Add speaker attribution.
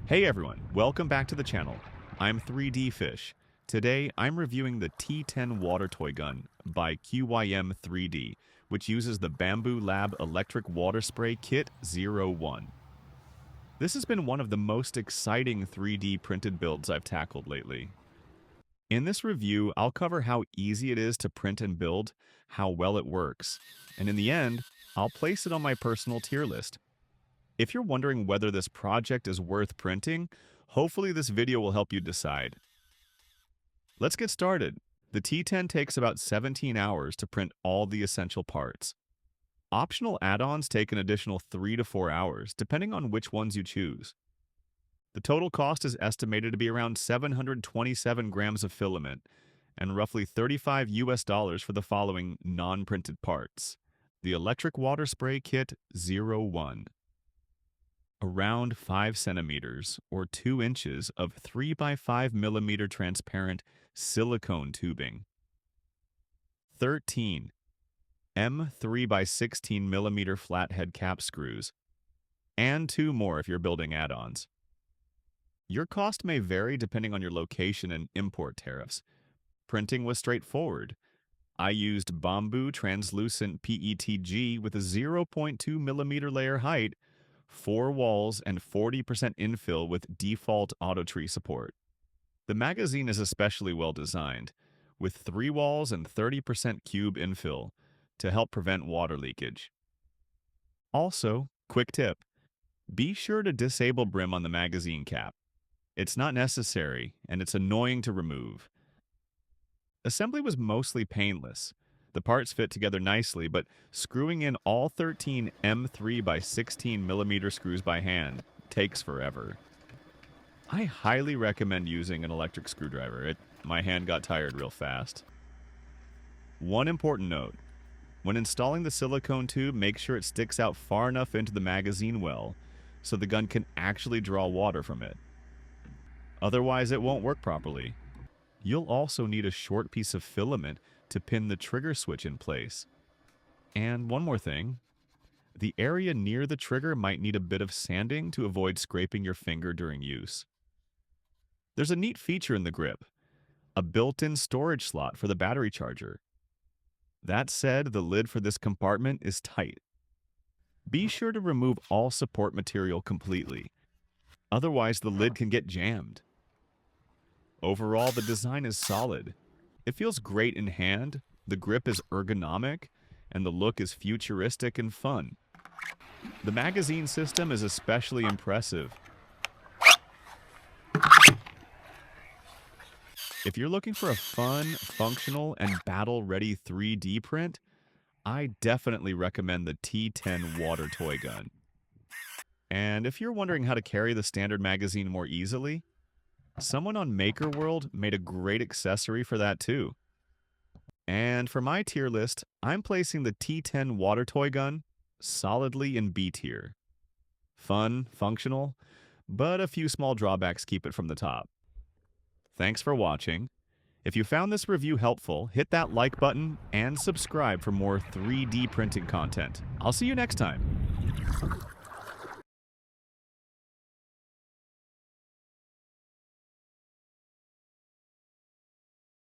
Speaker 1: Hey everyone, welcome back to the channel. I'm 3D Fish. Today I'm reviewing the T-10 water toy gun by QYM 3D, which uses the Bambu Lab Electric Water Spray Kit 01. This has been one of the most exciting 3D printed builds I've tackled lately. In this review, I'll cover how easy it is to print and build, how well it works, and in the end, I'll place it on my personal tier list. If you're wondering whether this project is worth printing, hopefully this video will help you decide. Let's get started. The T-10 takes about 17 hours to print all the essential parts. Optional add-ons take an additional 3 to 4 hours, depending on which ones you choose. The total cost is estimated to be around 727 grams of filament and roughly $35 for the following non-printed parts. The Electric Water Spray Kit 01. Around 5 centimeters or 2 inches of 3 by 5 millimeter transparent silicone tubing. 13 M3 by 16 millimeter flathead cap screws, and 2 more if you're building add-ons. Your cost may vary depending on your location and import tariffs. Printing was straightforward. I used Bambu translucent PETG with a 0.2 millimeter layer height, 4 walls, and 40% infill with default auto tree support. The magazine is especially well designed, with 3 walls and 30% cube infill to help prevent water leakage. Also, quick tip, be sure to disable brim on the magazine cap. It's not necessary, and it's annoying to remove. Assembly was mostly painless. The parts fit together nicely, but screwing in all 13 M3 by 16 millimeter screws by hand takes forever. I highly recommend using an electric screwdriver. My hand got tired real fast. One important note. When installing the silicone tube, make sure it sticks out far enough into the magazine well so the gun can actually draw water from it. Otherwise, it won't work properly. You'll also need a short piece of filament to pin the trigger switch in place. And one more thing, the area near the trigger might need a bit of sanding to avoid scraping your finger during use. There's a neat feature in the grip, a built-in storage slot for the battery charger. That said, the lid for this compartment is tight. Be sure to remove all support material completely. Otherwise, the lid can get jammed. Overall, the design is solid. It feels great in hand, the grip is ergonomic, and the look is futuristic and fun. The magazine system is especially impressive. If you're looking for a fun, functional, and battle-ready 3D print, I definitely recommend the T-10 water toy gun. And if you're wondering how to carry the standard magazine more easily, someone on MakerWorld made a great accessory for that too. And for my tier list, I'm placing the T-10 water toy gun solidly in B tier. Fun, functional, but a few small drawbacks keep it from the top. Thanks for watching. If you found this review helpful, hit that like button and subscribe for more 3D printing content. I'll see you next time.